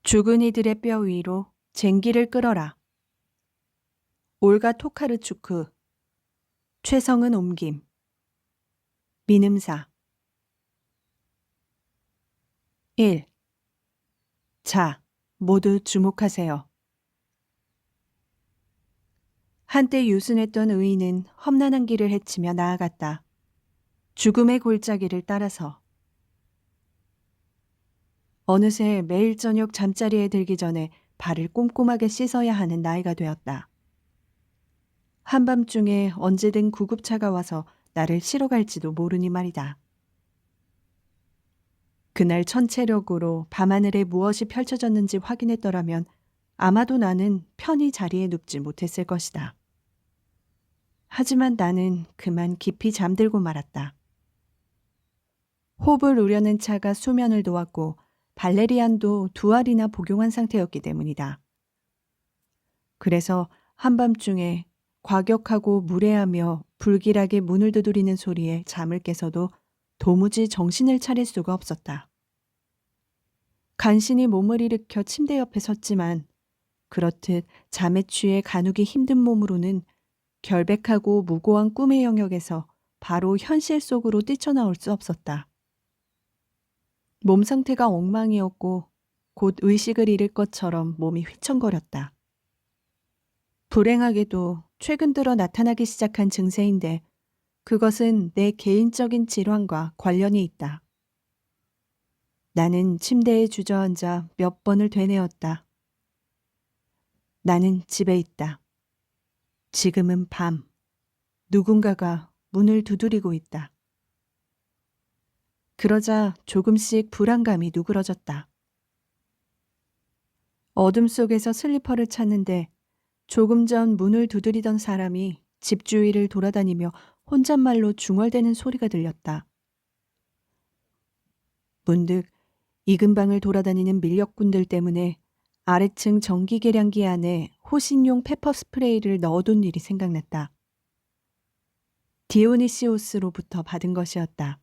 죽은 이들의 뼈 위로 쟁기를 끌어라. 올가 토카르추크, 최성은 옮김, 민음사. 1. 자, 모두 주목하세요. 한때 유순했던 의인은 험난한 길을 헤치며 나아갔다. 죽음의 골짜기를 따라서. 어느새 매일 저녁 잠자리에 들기 전에 발을 꼼꼼하게 씻어야 하는 나이가 되었다. 한밤중에 언제든 구급차가 와서 나를 실어 갈지도 모르니 말이다. 그날 천체력으로 밤하늘에 무엇이 펼쳐졌는지 확인했더라면 아마도 나는 편히 자리에 눕지 못했을 것이다. 하지만 나는 그만 깊이 잠들고 말았다. 호흡을 우려낸 차가 수면을 도왔고 발레리안도 두 알이나 복용한 상태였기 때문이다. 그래서 한밤중에 과격하고 무례하며 불길하게 문을 두드리는 소리에 잠을 깨서도 도무지 정신을 차릴 수가 없었다. 간신히 몸을 일으켜 침대 옆에 섰지만 그렇듯 잠에 취해 가누기 힘든 몸으로는 결백하고 무고한 꿈의 영역에서 바로 현실 속으로 뛰쳐나올 수 없었다. 몸 상태가 엉망이었고 곧 의식을 잃을 것처럼 몸이 휘청거렸다. 불행하게도 최근 들어 나타나기 시작한 증세인데 그것은 내 개인적인 질환과 관련이 있다. 나는 침대에 주저앉아 몇 번을 되뇌었다. 나는 집에 있다. 지금은 밤. 누군가가 문을 두드리고 있다. 그러자 조금씩 불안감이 누그러졌다. 어둠 속에서 슬리퍼를 찾는데 조금 전 문을 두드리던 사람이 집 주위를 돌아다니며 혼잣말로 중얼대는 소리가 들렸다. 문득 이 근방을 돌아다니는 밀렵꾼들 때문에 아래층 전기 계량기 안에 호신용 페퍼 스프레이를 넣어둔 일이 생각났다. 디오니시오스로부터 받은 것이었다.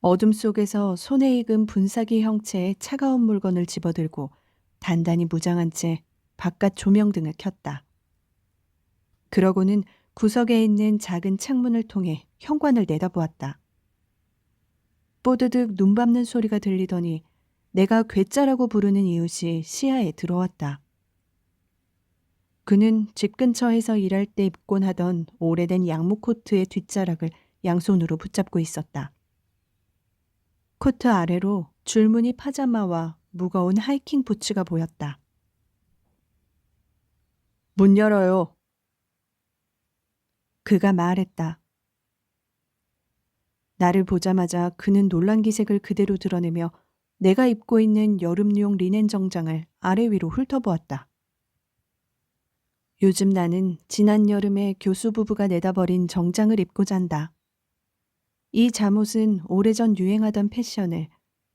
어둠 속에서 손에 익은 분사기 형체의 차가운 물건을 집어들고 단단히 무장한 채 바깥 조명등을 켰다. 그러고는 구석에 있는 작은 창문을 통해 현관을 내다보았다. 뽀드득 눈 밟는 소리가 들리더니 내가 괴짜라고 부르는 이웃이 시야에 들어왔다. 그는 집 근처에서 일할 때 입곤 하던 오래된 양목 코트의 뒷자락을 양손으로 붙잡고 있었다. 코트 아래로 줄무늬 파자마와 무거운 하이킹 부츠가 보였다. 문 열어요. 그가 말했다. 나를 보자마자 그는 놀란 기색을 그대로 드러내며 내가 입고 있는 여름용 리넨 정장을 아래 위로 훑어보았다. 요즘 나는 지난 여름에 교수 부부가 내다버린 정장을 입고 잔다. 이 잠옷은 오래전 유행하던 패션을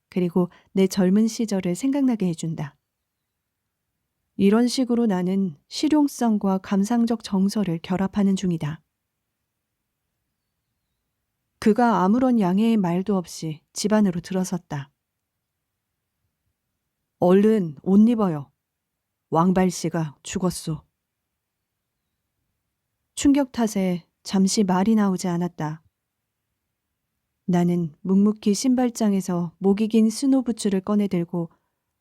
그리고 내 젊은 시절을 생각나게 해준다. 이런 식으로 나는 실용성과 감상적 정서를 결합하는 중이다. 그가 아무런 양해의 말도 없이 집 안으로 들어섰다. 얼른 옷 입어요. 왕발씨가 죽었소. 충격 탓에 잠시 말이 나오지 않았다. 나는 묵묵히 신발장에서 목이 긴 스노부츠를 꺼내들고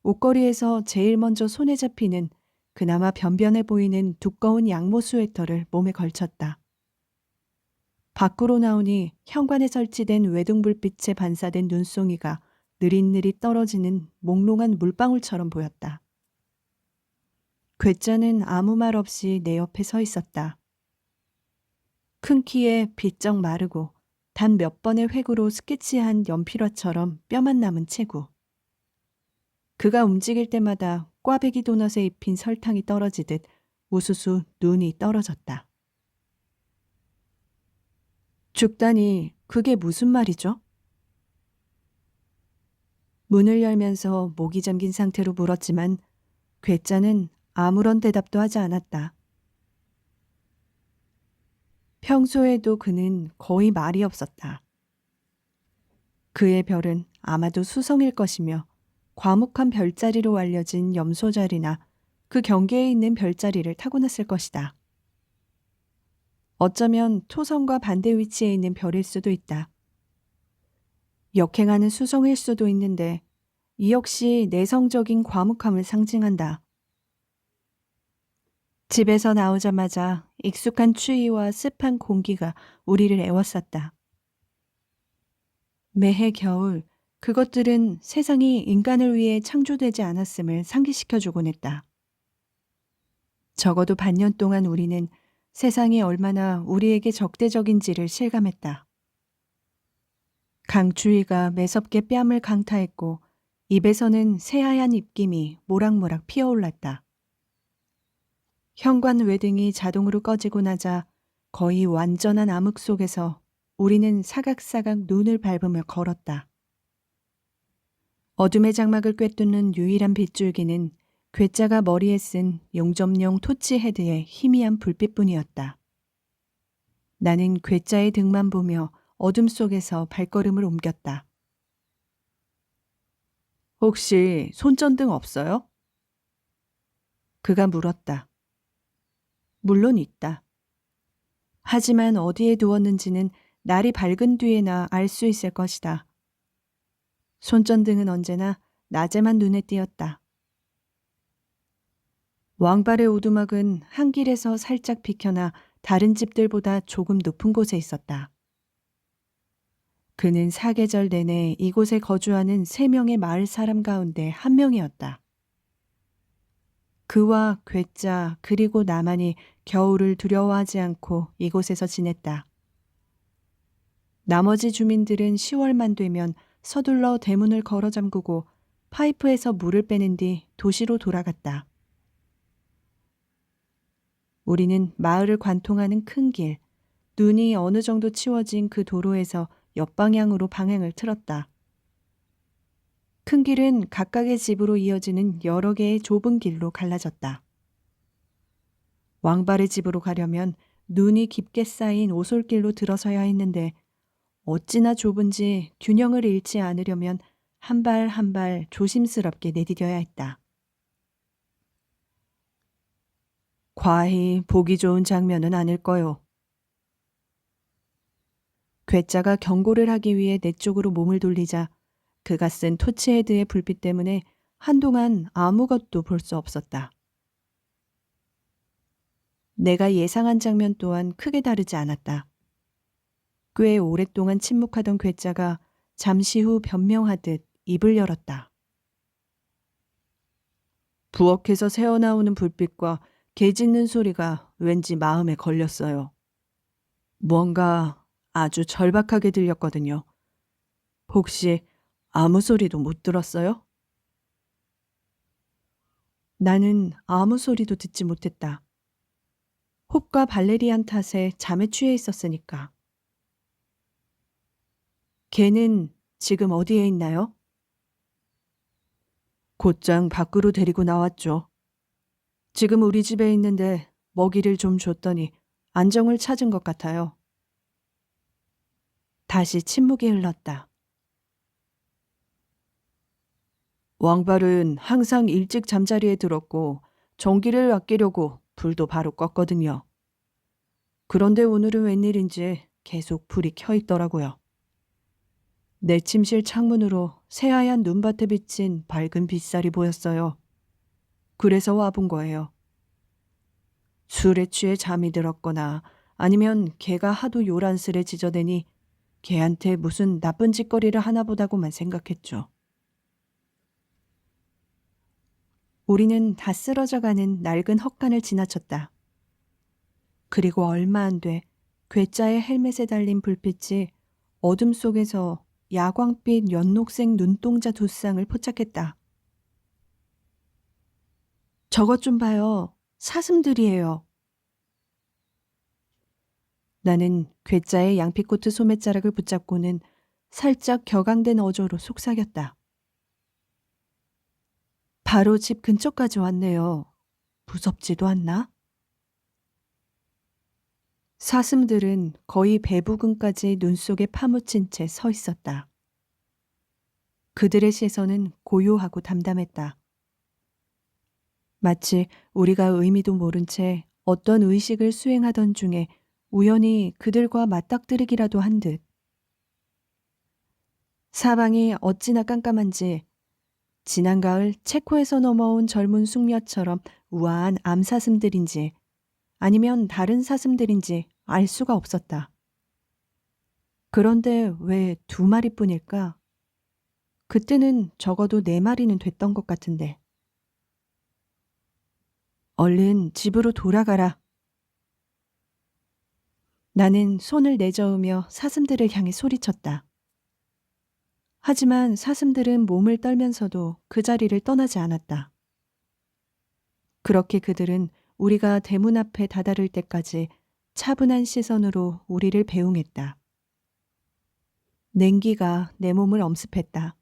옷걸이에서 제일 먼저 손에 잡히는 그나마 변변해 보이는 두꺼운 양모 스웨터를 몸에 걸쳤다. 밖으로 나오니 현관에 설치된 외등불빛에 반사된 눈송이가 느릿느릿 떨어지는 몽롱한 물방울처럼 보였다. 괴짜는 아무 말 없이 내 옆에 서 있었다. 큰 키에 비쩍 마르고 단 몇 번의 획으로 스케치한 연필화처럼 뼈만 남은 체구. 그가 움직일 때마다 꽈배기 도넛에 입힌 설탕이 떨어지듯 우수수 눈이 떨어졌다. 죽다니 그게 무슨 말이죠? 문을 열면서 목이 잠긴 상태로 물었지만 괴짜는 아무런 대답도 하지 않았다. 평소에도 그는 거의 말이 없었다. 그의 별은 아마도 수성일 것이며 과묵한 별자리로 알려진 염소자리나 그 경계에 있는 별자리를 타고났을 것이다. 어쩌면 토성과 반대 위치에 있는 별일 수도 있다. 역행하는 수성일 수도 있는데 이 역시 내성적인 과묵함을 상징한다. 집에서 나오자마자 익숙한 추위와 습한 공기가 우리를 애워쌌다. 매해 겨울 그것들은 세상이 인간을 위해 창조되지 않았음을 상기시켜주곤 했다. 적어도 반년 동안 우리는 세상이 얼마나 우리에게 적대적인지를 실감했다. 강추위가 매섭게 뺨을 강타했고 입에서는 새하얀 입김이 모락모락 피어올랐다. 현관 외등이 자동으로 꺼지고 나자 거의 완전한 암흑 속에서 우리는 사각사각 눈을 밟으며 걸었다. 어둠의 장막을 꿰뚫는 유일한 빗줄기는 괴짜가 머리에 쓴 용접용 토치 헤드의 희미한 불빛뿐이었다. 나는 괴짜의 등만 보며 어둠 속에서 발걸음을 옮겼다. 혹시 손전등 없어요? 그가 물었다. 물론 있다. 하지만 어디에 두었는지는 날이 밝은 뒤에나 알 수 있을 것이다. 손전등은 언제나 낮에만 눈에 띄었다. 왕발의 오두막은 한 길에서 살짝 비켜나 다른 집들보다 조금 높은 곳에 있었다. 그는 사계절 내내 이곳에 거주하는 3명의 마을 사람 가운데 한 명이었다. 그와 괴짜 그리고 나만이 겨울을 두려워하지 않고 이곳에서 지냈다. 나머지 주민들은 10월만 되면 서둘러 대문을 걸어 잠그고 파이프에서 물을 빼는 뒤 도시로 돌아갔다. 우리는 마을을 관통하는 큰 길, 눈이 어느 정도 치워진 그 도로에서 옆방향으로 방향을 틀었다. 큰 길은 각각의 집으로 이어지는 여러 개의 좁은 길로 갈라졌다. 왕발의 집으로 가려면 눈이 깊게 쌓인 오솔길로 들어서야 했는데 어찌나 좁은지 균형을 잃지 않으려면 한 발 한 발 조심스럽게 내디뎌야 했다. 과히 보기 좋은 장면은 아닐 거요. 괴짜가 경고를 하기 위해 내 쪽으로 몸을 돌리자 그가 쓴 토치헤드의 불빛 때문에 한동안 아무것도 볼 수 없었다. 내가 예상한 장면 또한 크게 다르지 않았다. 꽤 오랫동안 침묵하던 괴짜가 잠시 후 변명하듯 입을 열었다. 부엌에서 새어나오는 불빛과 개 짖는 소리가 왠지 마음에 걸렸어요. 뭔가 아주 절박하게 들렸거든요. 혹시 아무 소리도 못 들었어요? 나는 아무 소리도 듣지 못했다. 홉과 발레리안 탓에 잠에 취해 있었으니까. 걔는 지금 어디에 있나요? 곧장 밖으로 데리고 나왔죠. 지금 우리 집에 있는데 먹이를 좀 줬더니 안정을 찾은 것 같아요. 다시 침묵이 흘렀다. 왕발은 항상 일찍 잠자리에 들었고 전기를 아끼려고 불도 바로 껐거든요. 그런데 오늘은 웬일인지 계속 불이 켜 있더라고요. 내 침실 창문으로 새하얀 눈밭에 비친 밝은 빗살이 보였어요. 그래서 와본 거예요. 술에 취해 잠이 들었거나 아니면 걔가 하도 요란스레 짖어대니 걔한테 무슨 나쁜 짓거리를 하나 보다고만 생각했죠. 우리는 다 쓰러져가는 낡은 헛간을 지나쳤다. 그리고 얼마 안 돼 괴짜의 헬멧에 달린 불빛이 어둠 속에서 야광빛 연녹색 눈동자 2쌍을 포착했다. 저것 좀 봐요. 사슴들이에요. 나는 괴짜의 양피코트 소매자락을 붙잡고는 살짝 격앙된 어조로 속삭였다. 바로 집 근처까지 왔네요. 무섭지도 않나? 사슴들은 거의 배 부근까지 눈 속에 파묻힌 채 서 있었다. 그들의 시선은 고요하고 담담했다. 마치 우리가 의미도 모른 채 어떤 의식을 수행하던 중에 우연히 그들과 맞닥뜨리기라도 한 듯. 사방이 어찌나 깜깜한지 지난 가을 체코에서 넘어온 젊은 숙녀처럼 우아한 암사슴들인지 아니면 다른 사슴들인지 알 수가 없었다. 그런데 왜 2마리뿐일까? 그때는 적어도 4마리는 됐던 것 같은데. 얼른 집으로 돌아가라. 나는 손을 내저으며 사슴들을 향해 소리쳤다. 하지만 사슴들은 몸을 떨면서도 그 자리를 떠나지 않았다. 그렇게 그들은 우리가 대문 앞에 다다를 때까지 차분한 시선으로 우리를 배웅했다. 냉기가 내 몸을 엄습했다.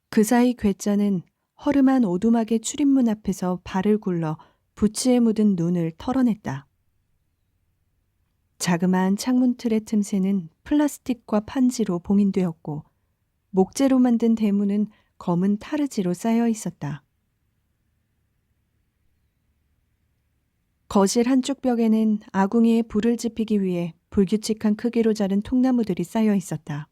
그 사이 괴짜는 허름한 오두막의 출입문 앞에서 발을 굴러 부치에 묻은 눈을 털어냈다. 자그마한 창문 틀의 틈새는 플라스틱과 판지로 봉인되었고 목재로 만든 대문은 검은 타르지로 쌓여 있었다. 거실 한쪽 벽에는 아궁이에 불을 지피기 위해 불규칙한 크기로 자른 통나무들이 쌓여 있었다.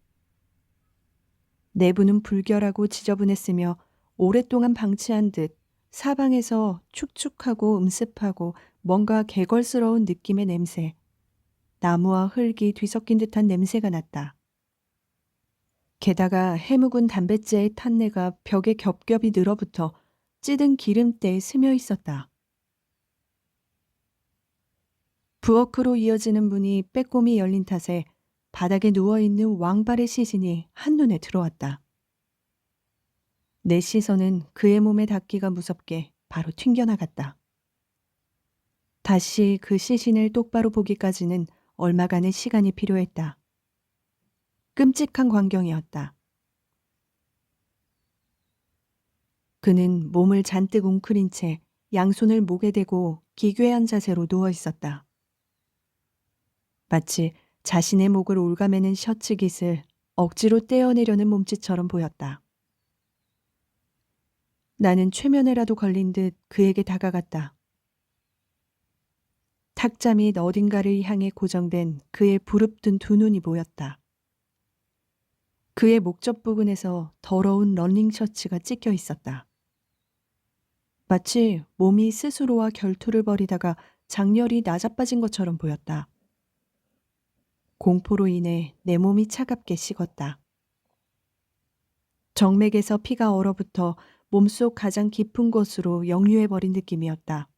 내부는 불결하고 지저분했으며 오랫동안 방치한 듯 사방에서 축축하고 음습하고 뭔가 개걸스러운 느낌의 냄새, 나무와 흙이 뒤섞인 듯한 냄새가 났다. 게다가 해묵은 담뱃재의 탄내가 벽에 겹겹이 늘어붙어 찌든 기름때에 스며 있었다. 부엌으로 이어지는 문이 빼꼼히 열린 탓에 바닥에 누워있는 왕발의 시신이 한눈에 들어왔다. 내 시선은 그의 몸에 닿기가 무섭게 바로 튕겨나갔다. 다시 그 시신을 똑바로 보기까지는 얼마간의 시간이 필요했다. 끔찍한 광경이었다. 그는 몸을 잔뜩 웅크린 채 양손을 목에 대고 기괴한 자세로 누워 있었다. 마치 자신의 목을 올가매는 셔츠 깃을 억지로 떼어내려는 몸짓처럼 보였다. 나는 최면에라도 걸린 듯 그에게 다가갔다. 탁자 및 어딘가를 향해 고정된 그의 부릅뜬 2눈이 보였다. 그의 목젖 부근에서 더러운 러닝 셔츠가 찢겨 있었다. 마치 몸이 스스로와 결투를 벌이다가 장렬히 나자빠진 것처럼 보였다. 공포로 인해 내 몸이 차갑게 식었다. 정맥에서 피가 얼어붙어 몸속 가장 깊은 곳으로 역류해버린 느낌이었다.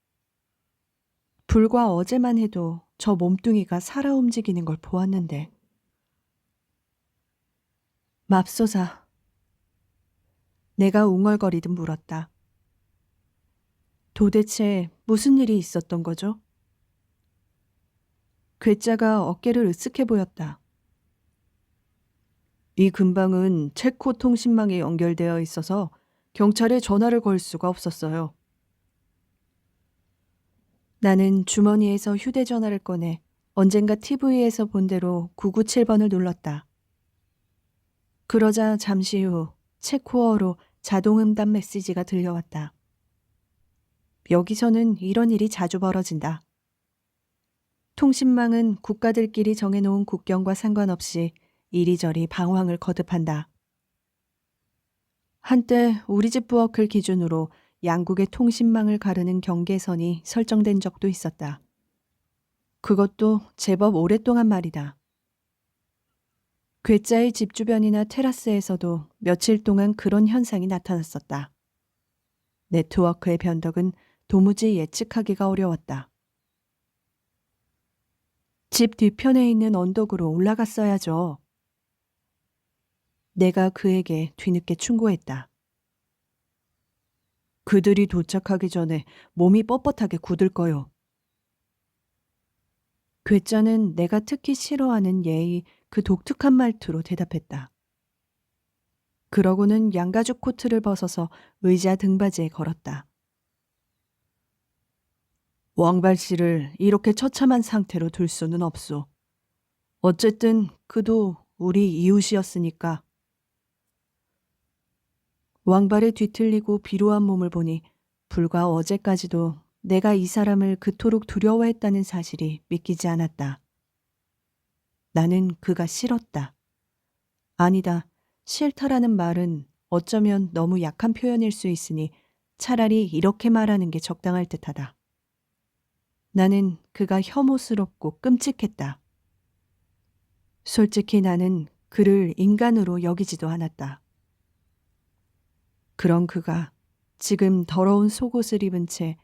불과 어제만 해도 저 몸뚱이가 살아 움직이는 걸 보았는데. 맙소사. 내가 웅얼거리듯 물었다. 도대체 무슨 일이 있었던 거죠? 괴짜가 어깨를 으쓱해 보였다. 이 근방은 체코 통신망에 연결되어 있어서 경찰에 전화를 걸 수가 없었어요. 나는 주머니에서 휴대전화를 꺼내 언젠가 TV에서 본 대로 997번을 눌렀다. 그러자 잠시 후 체코어로 자동 음담 메시지가 들려왔다. 여기서는 이런 일이 자주 벌어진다. 통신망은 국가들끼리 정해놓은 국경과 상관없이 이리저리 방황을 거듭한다. 한때 우리 집 부엌을 기준으로 양국의 통신망을 가르는 경계선이 설정된 적도 있었다. 그것도 제법 오랫동안 말이다. 괴짜의 집 주변이나 테라스에서도 며칠 동안 그런 현상이 나타났었다. 네트워크의 변덕은 도무지 예측하기가 어려웠다. 집 뒤편에 있는 언덕으로 올라갔어야죠. 내가 그에게 뒤늦게 충고했다. 그들이 도착하기 전에 몸이 뻣뻣하게 굳을 거요. 괴짜는 내가 특히 싫어하는 예의 그 독특한 말투로 대답했다. 그러고는 양가죽 코트를 벗어서 의자 등받이에 걸었다. 왕발 씨를 이렇게 처참한 상태로 둘 수는 없소. 어쨌든 그도 우리 이웃이었으니까. 왕발에 뒤틀리고 비로한 몸을 보니 불과 어제까지도 내가 이 사람을 그토록 두려워했다는 사실이 믿기지 않았다. 나는 그가 싫었다. 아니다. 싫다라는 말은 어쩌면 너무 약한 표현일 수 있으니 차라리 이렇게 말하는 게 적당할 듯하다. 나는 그가 혐오스럽고 끔찍했다. 솔직히 나는 그를 인간으로 여기지도 않았다. 그런 그가 지금 더러운 속옷을 입은 채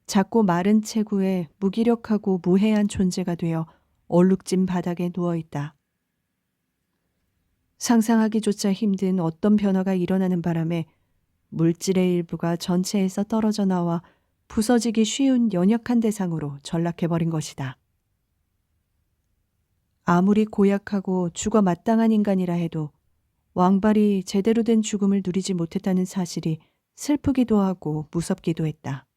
작고 마른 체구에 무기력하고 무해한 존재가 되어 얼룩진 바닥에 누워있다. 상상하기조차 힘든 어떤 변화가 일어나는 바람에 물질의 일부가 전체에서 떨어져 나와 부서지기 쉬운 연약한 대상으로 전락해버린 것이다. 아무리 고약하고 죽어 마땅한 인간이라 해도 왕발이 제대로 된 죽음을 누리지 못했다는 사실이 슬프기도 하고 무섭기도 했다.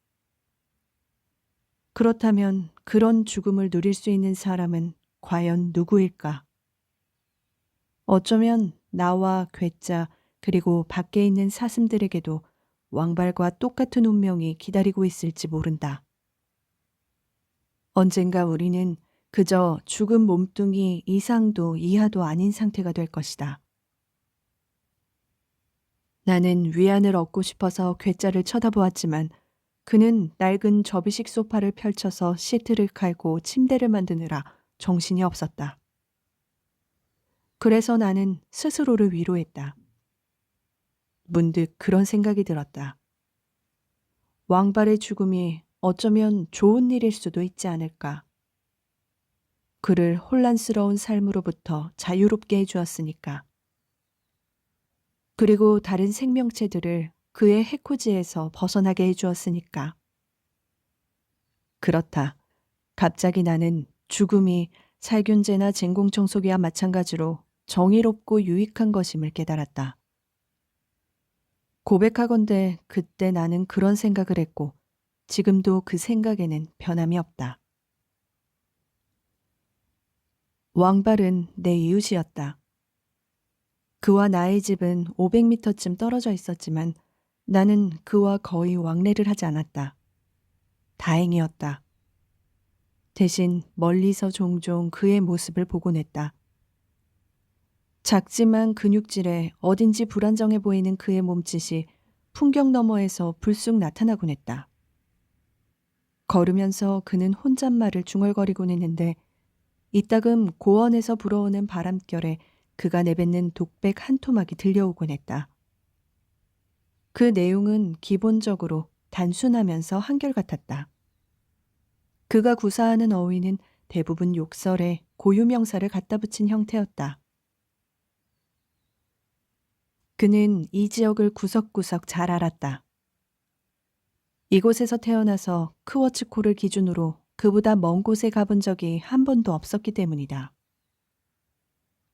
그렇다면 그런 죽음을 누릴 수 있는 사람은 과연 누구일까? 어쩌면 나와 괴짜 그리고 밖에 있는 사슴들에게도 왕발과 똑같은 운명이 기다리고 있을지 모른다. 언젠가 우리는 그저 죽은 몸뚱이 이상도 이하도 아닌 상태가 될 것이다. 나는 위안을 얻고 싶어서 괴짜를 쳐다보았지만 그는 낡은 접이식 소파를 펼쳐서 시트를 깔고 침대를 만드느라 정신이 없었다. 그래서 나는 스스로를 위로했다. 문득 그런 생각이 들었다. 왕발의 죽음이 어쩌면 좋은 일일 수도 있지 않을까. 그를 혼란스러운 삶으로부터 자유롭게 해주었으니까. 그리고 다른 생명체들을 그의 해코지에서 벗어나게 해주었으니까. 그렇다. 갑자기 나는 죽음이 살균제나 진공청소기와 마찬가지로 정의롭고 유익한 것임을 깨달았다. 고백하건대 그때 나는 그런 생각을 했고 지금도 그 생각에는 변함이 없다. 왕발은 내 이웃이었다. 그와 나의 집은 500m쯤 떨어져 있었지만 나는 그와 거의 왕래를 하지 않았다. 다행이었다. 대신 멀리서 종종 그의 모습을 보곤 했다. 작지만 근육질에 어딘지 불안정해 보이는 그의 몸짓이 풍경 너머에서 불쑥 나타나곤 했다. 걸으면서 그는 혼잣말을 중얼거리곤 했는데 이따금 고원에서 불어오는 바람결에 그가 내뱉는 독백 한 토막이 들려오곤 했다. 그 내용은 기본적으로 단순하면서 한결같았다. 그가 구사하는 어휘는 대부분 욕설에 고유명사를 갖다 붙인 형태였다. 그는 이 지역을 구석구석 잘 알았다. 이곳에서 태어나서 크워츠코를 기준으로 그보다 먼 곳에 가본 적이 한 번도 없었기 때문이다.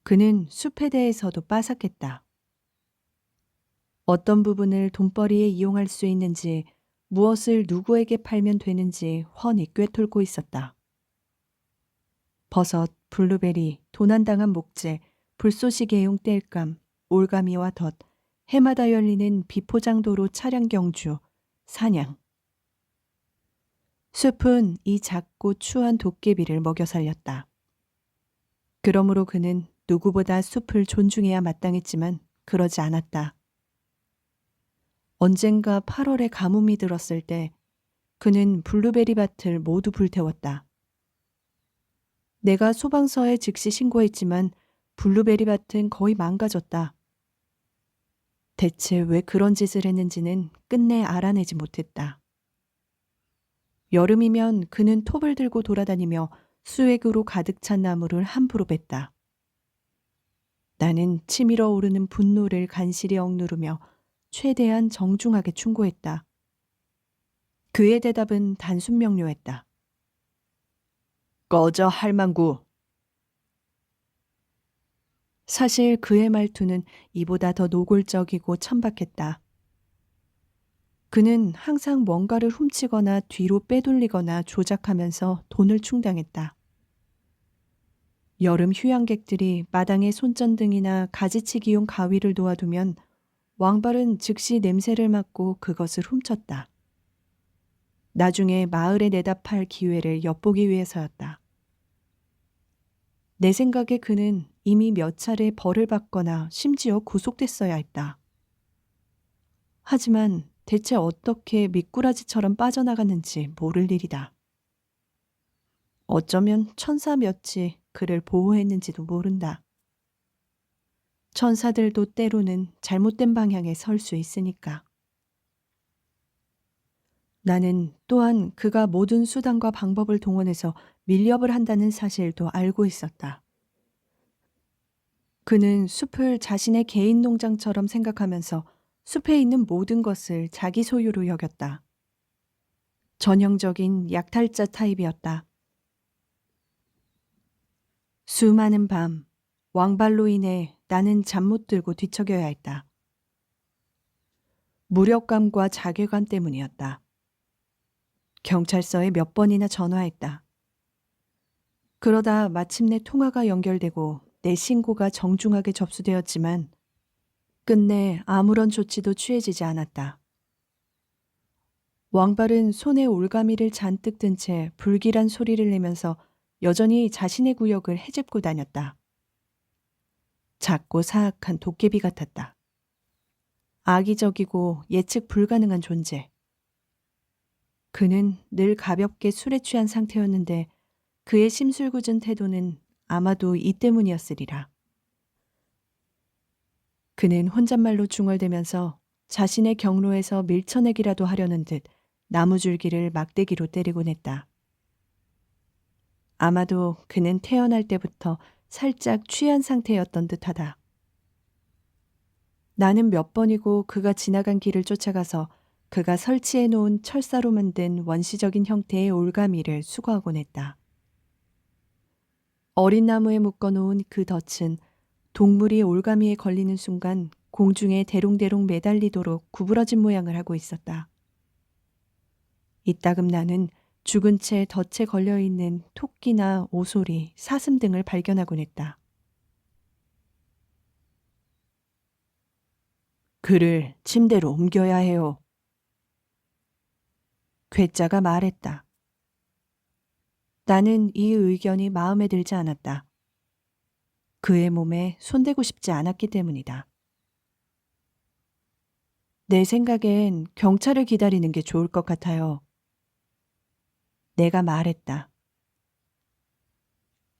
그는 숲에 대해서도 빠삭했다. 어떤 부분을 돈벌이에 이용할 수 있는지, 무엇을 누구에게 팔면 되는지 훤히 꿰뚫고 있었다. 버섯, 블루베리, 도난당한 목재, 불쏘시개용 땔감, 올가미와 덫, 해마다 열리는 비포장도로 차량 경주, 사냥. 숲은 이 작고 추한 도깨비를 먹여 살렸다. 그러므로 그는 누구보다 숲을 존중해야 마땅했지만 그러지 않았다. 언젠가 8월에 가뭄이 들었을 때 그는 블루베리 밭을 모두 불태웠다. 내가 소방서에 즉시 신고했지만 블루베리 밭은 거의 망가졌다. 대체 왜 그런 짓을 했는지는 끝내 알아내지 못했다. 여름이면 그는 톱을 들고 돌아다니며 수액으로 가득 찬 나무를 함부로 뱉다. 나는 치밀어 오르는 분노를 간신히 억누르며 최대한 정중하게 충고했다. 그의 대답은 단순 명료했다. 꺼져 할망구. 사실 그의 말투는 이보다 더 노골적이고 천박했다. 그는 항상 뭔가를 훔치거나 뒤로 빼돌리거나 조작하면서 돈을 충당했다. 여름 휴양객들이 마당에 손전등이나 가지치기용 가위를 놓아두면 왕발은 즉시 냄새를 맡고 그것을 훔쳤다. 나중에 마을에 내다 팔 기회를 엿보기 위해서였다. 내 생각에 그는 이미 몇 차례 벌을 받거나 심지어 구속됐어야 했다. 하지만 대체 어떻게 미꾸라지처럼 빠져나갔는지 모를 일이다. 어쩌면 천사 몇이 그를 보호했는지도 모른다. 천사들도 때로는 잘못된 방향에 설 수 있으니까. 나는 또한 그가 모든 수단과 방법을 동원해서 밀렵을 한다는 사실도 알고 있었다. 그는 숲을 자신의 개인 농장처럼 생각하면서 숲에 있는 모든 것을 자기 소유로 여겼다. 전형적인 약탈자 타입이었다. 수많은 밤, 왕발로 인해 나는 잠 못 들고 뒤척여야 했다. 무력감과 자괴감 때문이었다. 경찰서에 몇 번이나 전화했다. 그러다 마침내 통화가 연결되고 내 신고가 정중하게 접수되었지만 끝내 아무런 조치도 취해지지 않았다. 왕발은 손에 올가미를 잔뜩 든 채 불길한 소리를 내면서 여전히 자신의 구역을 헤집고 다녔다. 작고 사악한 도깨비 같았다. 악의적이고 예측 불가능한 존재. 그는 늘 가볍게 술에 취한 상태였는데 그의 심술궂은 태도는 아마도 이 때문이었으리라. 그는 혼잣말로 중얼대면서 자신의 경로에서 밀쳐내기라도 하려는 듯 나무줄기를 막대기로 때리곤 했다. 아마도 그는 태어날 때부터 살짝 취한 상태였던 듯하다. 나는 몇 번이고 그가 지나간 길을 쫓아가서 그가 설치해 놓은 철사로 만든 원시적인 형태의 올가미를 수거하곤 했다. 어린 나무에 묶어놓은 그 덫은 동물이 올가미에 걸리는 순간 공중에 대롱대롱 매달리도록 구부러진 모양을 하고 있었다. 이따금 나는 죽은 채 덫에 걸려있는 토끼나 오소리, 사슴 등을 발견하곤 했다. 그를 침대로 옮겨야 해요. 괴짜가 말했다. 나는 이 의견이 마음에 들지 않았다. 그의 몸에 손대고 싶지 않았기 때문이다. 내 생각엔 경찰을 기다리는 게 좋을 것 같아요. 내가 말했다.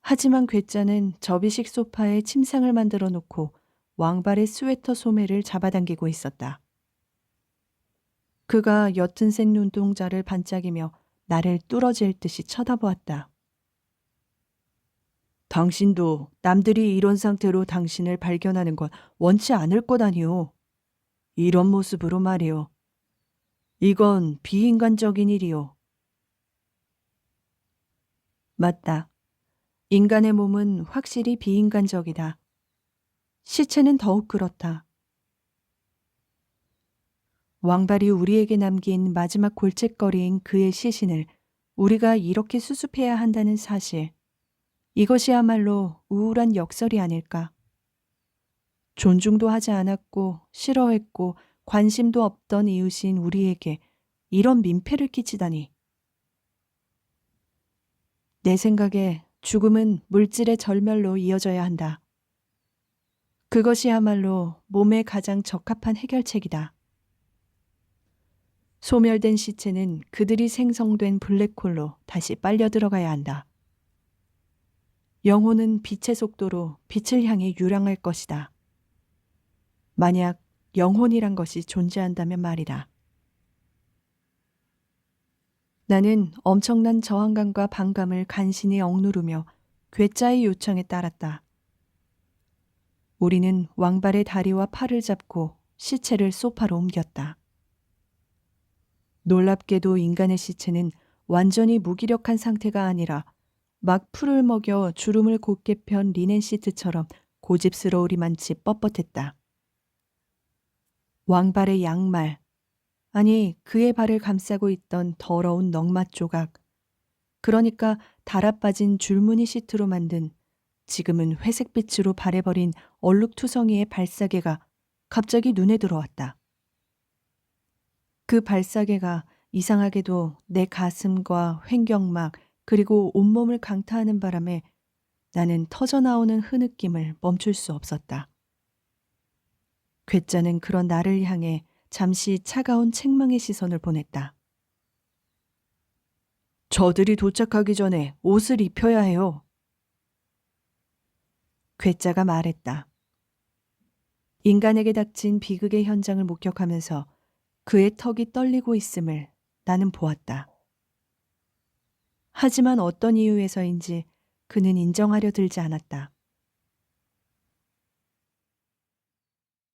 하지만 괴짜는 접이식 소파에 침상을 만들어 놓고 왕발의 스웨터 소매를 잡아당기고 있었다. 그가 옅은 색 눈동자를 반짝이며 나를 뚫어질 듯이 쳐다보았다. 당신도 남들이 이런 상태로 당신을 발견하는 건 원치 않을 거다니요. 이런 모습으로 말이요. 이건 비인간적인 일이요. 맞다. 인간의 몸은 확실히 비인간적이다. 시체는 더욱 그렇다. 왕발이 우리에게 남긴 마지막 골칫거리인 그의 시신을 우리가 이렇게 수습해야 한다는 사실. 이것이야말로 우울한 역설이 아닐까. 존중도 하지 않았고 싫어했고 관심도 없던 이웃인 우리에게 이런 민폐를 끼치다니. 내 생각에 죽음은 물질의 절멸로 이어져야 한다. 그것이야말로 몸에 가장 적합한 해결책이다. 소멸된 시체는 그들이 생성된 블랙홀로 다시 빨려 들어가야 한다. 영혼은 빛의 속도로 빛을 향해 유랑할 것이다. 만약 영혼이란 것이 존재한다면 말이다. 나는 엄청난 저항감과 반감을 간신히 억누르며 괴짜의 요청에 따랐다. 우리는 왕발의 다리와 팔을 잡고 시체를 소파로 옮겼다. 놀랍게도 인간의 시체는 완전히 무기력한 상태가 아니라 막 풀을 먹여 주름을 곧게 편 리넨 시트처럼 고집스러우리만치 뻣뻣했다. 왕발의 양말, 아니 그의 발을 감싸고 있던 더러운 넝맛 조각, 그러니까 달아빠진 줄무늬 시트로 만든 지금은 회색빛으로 바래버린 얼룩투성이의 발사계가 갑자기 눈에 들어왔다. 그 발사계가 이상하게도 내 가슴과 횡격막 그리고 온몸을 강타하는 바람에 나는 터져나오는 흐느낌을 멈출 수 없었다. 괴짜는 그런 나를 향해 잠시 차가운 책망의 시선을 보냈다. 저들이 도착하기 전에 옷을 입혀야 해요. 괴짜가 말했다. 인간에게 닥친 비극의 현장을 목격하면서 그의 턱이 떨리고 있음을 나는 보았다. 하지만 어떤 이유에서인지 그는 인정하려 들지 않았다.